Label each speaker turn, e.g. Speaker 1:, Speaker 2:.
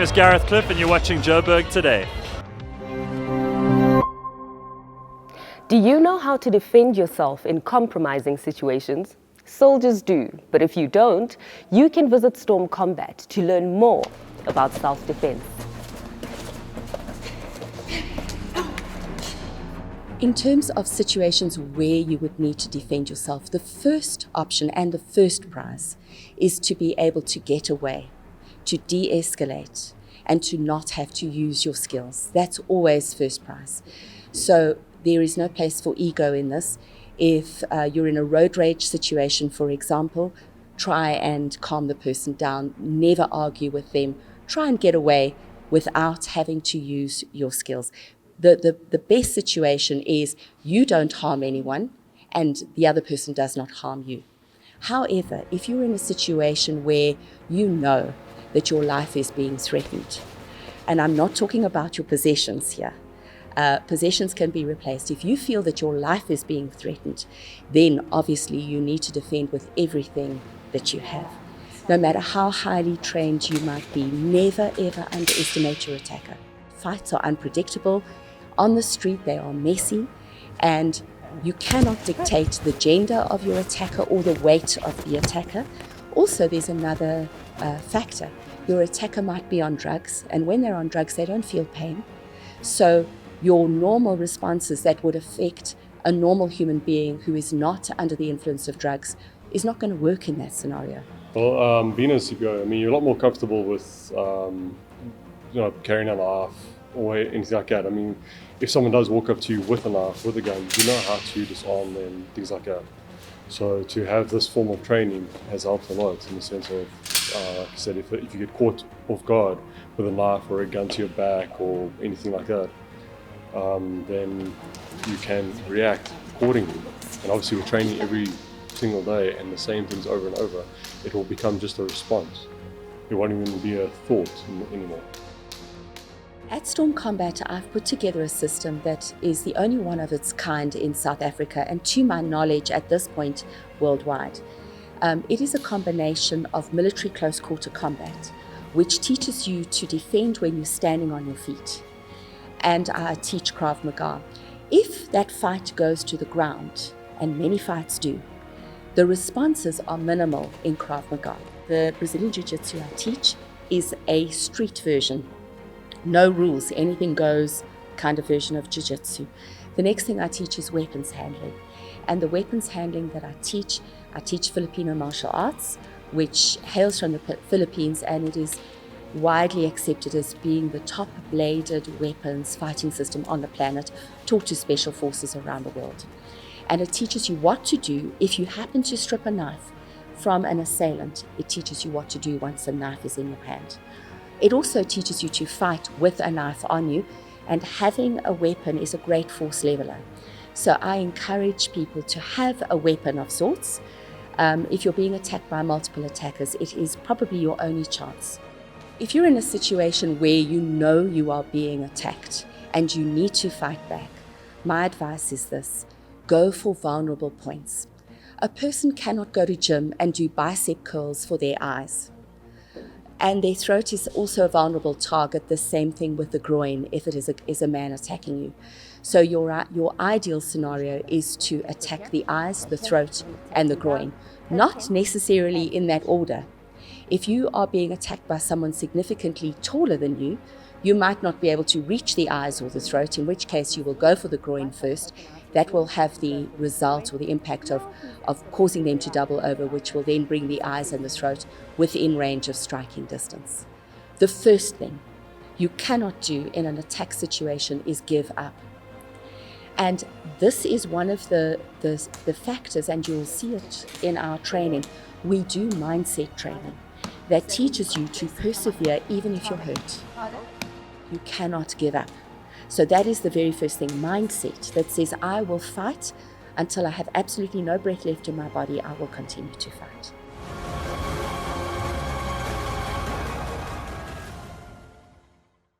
Speaker 1: name is Gareth Cliff and you're watching Joburg Today.
Speaker 2: Do you know how to defend yourself in compromising situations? Soldiers do, but if you don't, you can visit Storm Combat to learn more about self-defense.
Speaker 3: In terms of situations where you would need to defend yourself, the first option and the first prize is to be able to get away, to de-escalate, and to not have to use your skills. That's always first prize. So there is no place for ego in this. If you're in a road rage situation, for example, try and calm the person down, never argue with them, try and get away without having to use your skills. The best situation is you don't harm anyone and the other person does not harm you. However, if you're in a situation where you know that your life is being threatened, and I'm not talking about your possessions here, possessions can be replaced. If you feel that your life is being threatened, then obviously you need to defend with everything that you have. No matter how highly trained you might be, never ever underestimate your attacker. Fights are unpredictable. On the street, they are messy, and you cannot dictate the gender of your attacker or the weight of the attacker. Also, there's another factor. Your attacker might be on drugs, and when they're on drugs, they don't feel pain. So your normal responses that would affect a normal human being who is not under the influence of drugs is not going to work in that scenario.
Speaker 4: Well, being a CPO, I mean, you're a lot more comfortable with, carrying a knife or anything like that. I mean, if someone does walk up to you with a knife, with a gun, you know how to disarm them, things like that. So to have this form of training has helped a lot in the sense of, like I said, if you get caught off guard with a knife or a gun to your back or anything like that, then you can react accordingly. And obviously with training every single day and the same things over and over, it will become just a response. It won't even be a thought anymore.
Speaker 3: At Storm Combat, I've put together a system that is the only one of its kind in South Africa and, to my knowledge at this point, worldwide. It is a combination of military close quarter combat, which teaches you to defend when you're standing on your feet. And I teach Krav Maga. If that fight goes to the ground, and many fights do, the responses are minimal in Krav Maga. The Brazilian Jiu-Jitsu I teach is a street version. No rules, anything goes kind of version of Jiu-Jitsu. The next thing I teach is weapons handling. And the weapons handling that I teach Filipino martial arts, which hails from the Philippines, and it is widely accepted as being the top bladed weapons fighting system on the planet, taught to special forces around the world. And it teaches you what to do if you happen to strip a knife from an assailant. It teaches you what to do once the knife is in your hand. It also teaches you to fight with a knife on you, and having a weapon is a great force leveler. So I encourage people to have a weapon of sorts. If you're being attacked by multiple attackers, it is probably your only chance. If you're in a situation where you know you are being attacked and you need to fight back, my advice is this: go for vulnerable points. A person cannot go to gym and do bicep curls for their eyes. And their throat is also a vulnerable target, the same thing with the groin if it is a man attacking you. So your ideal scenario is to attack the eyes, the throat, and the groin, not necessarily in that order. If you are being attacked by someone significantly taller than you, you might not be able to reach the eyes or the throat, in which case you will go for the groin first. That will have the result or the impact of causing them to double over, which will then bring the eyes and the throat within range of striking distance. The first thing you cannot do in an attack situation is give up. And this is one of the factors, and you'll see it in our training. We do mindset training that teaches you to persevere even if you're hurt. You cannot give up. So that is the very first thing, mindset that says, I will fight until I have absolutely no breath left in my body. I will continue to fight.